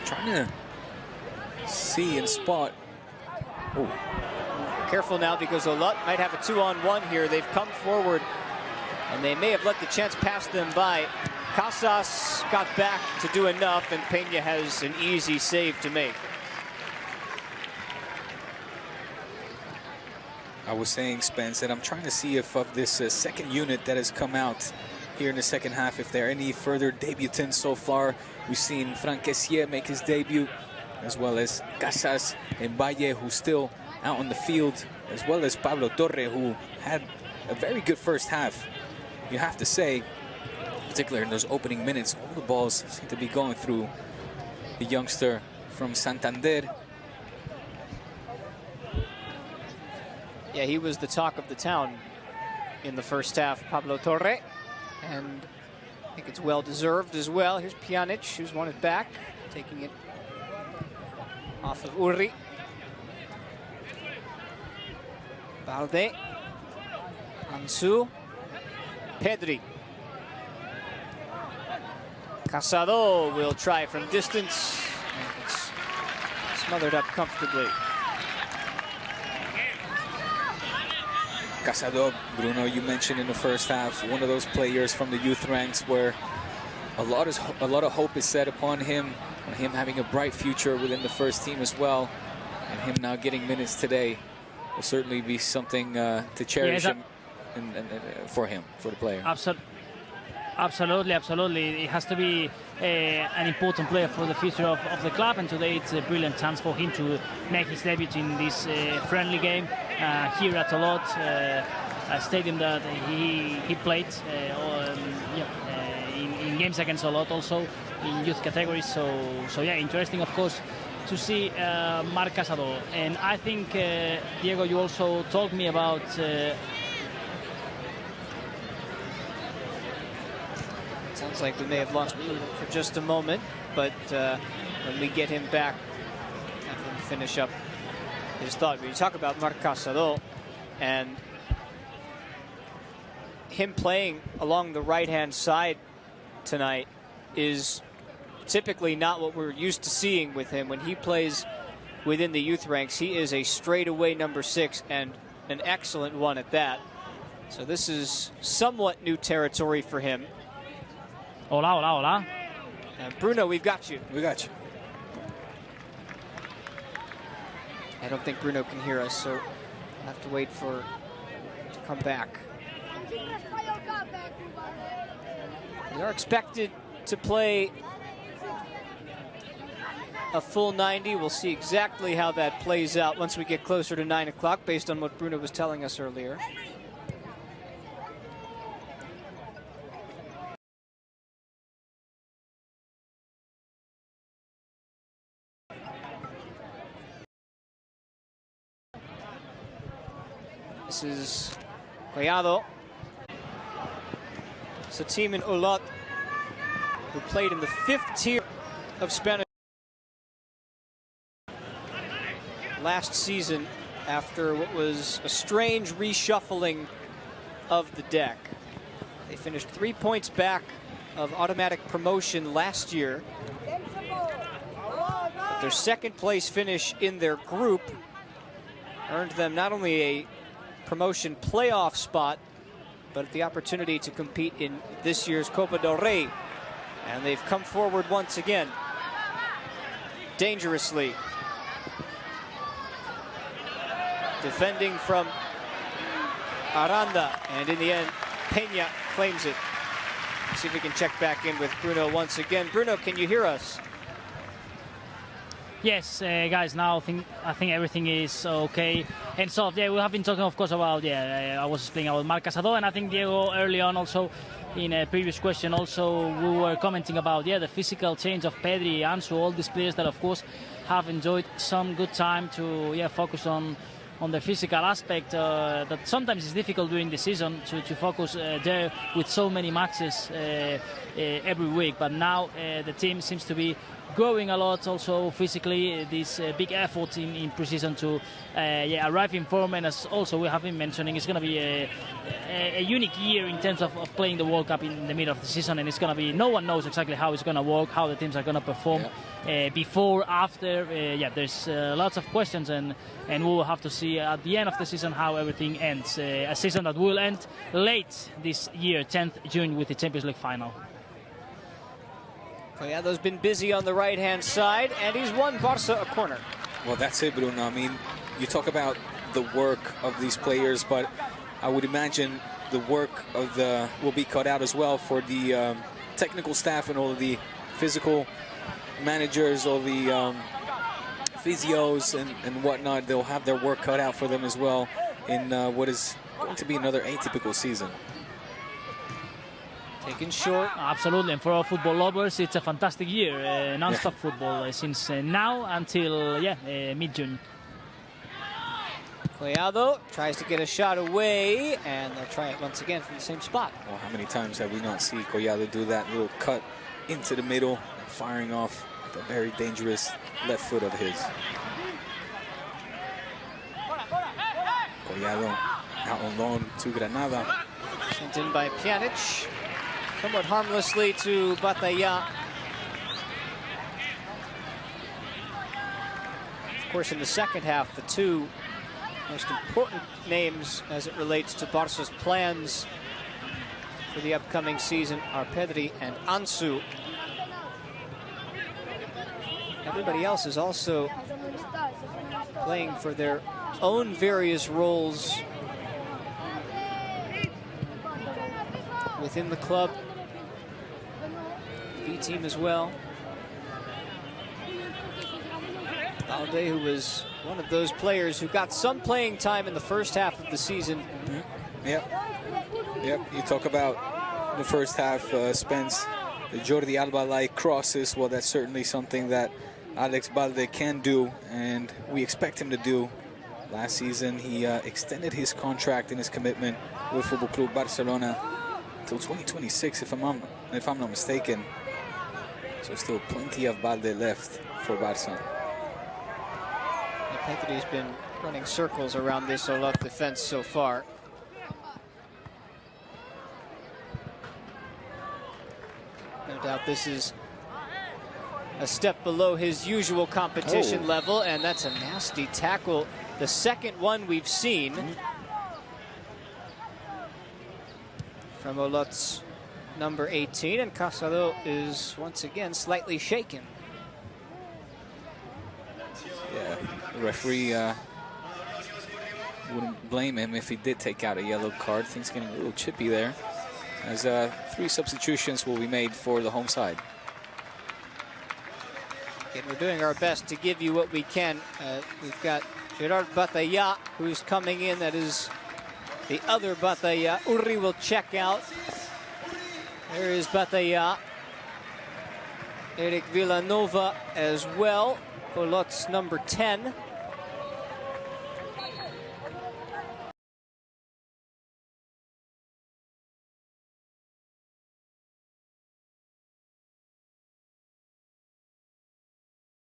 trying to see and spot. Oh. Careful now, because Olot might have a 2-on-1 here. They've come forward, and they may have let the chance pass them by. Casas got back to do enough, and Peña has an easy save to make. I was saying, Spence, that I'm trying to see if of this second unit that has come out here in the second half, if there are any further debutants so far. We've seen Franquesier make his debut, as well as Casas and Valle, who's still out on the field, as well as Pablo Torre, who had a very good first half. You have to say, particularly in those opening minutes, all the balls seem to be going through the youngster from Santander. Yeah, he was the talk of the town in the first half, Pablo Torre, and I think it's well-deserved as well. Here's Pjanic, who's won it back, taking it off of Urri. Balde, Ansu, Pedri. Casado will try from distance, and it's smothered up comfortably. Casado, Bruno, you mentioned in the first half, one of those players from the youth ranks where a lot of hope is set upon him having a bright future within the first team as well, and him now getting minutes today will certainly be something to cherish him for the player. Absolutely. It has to be an important player for the future of the club, and today it's a brilliant chance for him to make his debut in this friendly game here at Olot, a stadium that he played in games against Olot, also in youth categories. So yeah, interesting, of course, to see Marc Casado. And I think, Diego, you also told me about sounds like we may have lost Bruno for just a moment, but when we get him back, have him finish up his thought. When you talk about Marc Casado and him playing along the right-hand side tonight is typically not what we're used to seeing with him. When he plays within the youth ranks, he is a straightaway number 6, and an excellent one at that. So this is somewhat new territory for him. Hola. And Bruno, we've got you. We got you. I don't think Bruno can hear us, so we'll have to wait for him to come back. We are expected to play a full 90. We'll see exactly how that plays out once we get closer to 9 o'clock, based on what Bruno was telling us earlier. This is Collado. It's a team in Olot who played in the 5th tier of Spanish last season after what was a strange reshuffling of the deck. They finished 3 points back of automatic promotion last year. But their second place finish in their group earned them not only a promotion playoff spot, but the opportunity to compete in this year's Copa del Rey. And they've come forward once again, dangerously. Defending from Aranda, and in the end, Peña claims it. See if we can check back in with Bruno once again. Bruno, can you hear us? Yes, guys, now I think everything is okay. And so, yeah, we have been talking, of course, about, I was explaining about Marc Casado, and I think Diego early on also, in a previous question also, we were commenting about, the physical change of Pedri, Ansu, all these players that, of course, have enjoyed some good time to, focus on the physical aspect that sometimes is difficult during the season to focus there with so many matches every week. But now the team seems to be growing a lot also physically. This big effort in pre-season to arrive in form, and as also we have been mentioning, it's going to be a unique year in terms of playing the World Cup in the middle of the season, and it's going to be, no one knows exactly how it's going to work, how the teams are going to perform. Before, after, there's lots of questions, and we will have to see at the end of the season how everything ends. A season that will end late this year, 10th June, with the Champions League final. Collado's been busy on the right-hand side, and he's won Barca a corner. Well, that's it, Bruno. I mean, you talk about the work of these players, but I would imagine the work of will be cut out as well for the technical staff and all of the physical managers, all the physios and whatnot. They'll have their work cut out for them as well in what is going to be another atypical season. Taken short. Absolutely, and for all football lovers, it's a fantastic year. Non-stop football since now until mid-June. Collado tries to get a shot away, and they'll try it once again from the same spot. Well, how many times have we not seen Collado do that little cut into the middle, firing off the very dangerous left foot of his? Collado out on loan to Granada. Sent in by Pjanic. Somewhat harmlessly to Batalla. Of course, in the second half, the two most important names as it relates to Barca's plans for the upcoming season are Pedri and Ansu. Everybody else is also playing for their own various roles within the club. B team as well. Balde, who was one of those players who got some playing time in the first half of the season. Yep. You talk about the first half, Spence, the Jordi Alba-like crosses. Well, that's certainly something that Alex Balde can do, and we expect him to do. Last season, he extended his contract and his commitment with Football Club Barcelona till 2026, if I'm not mistaken. So still plenty of Balde left for Barca. Pedri's been running circles around this Olot defense so far. No doubt this is a step below his usual competition level, and that's a nasty tackle. The second one we've seen from Olot's number 18, and Casado is once again slightly shaken. Yeah, the referee wouldn't blame him if he did take out a yellow card. Things getting a little chippy there, as 3 substitutions will be made for the home side. And we're doing our best to give you what we can. We've got Gerard Batalla, who's coming in. That is the other Batalla. Urri will check out. There is Batalla. Eric Villanova as well. Olot's number 10.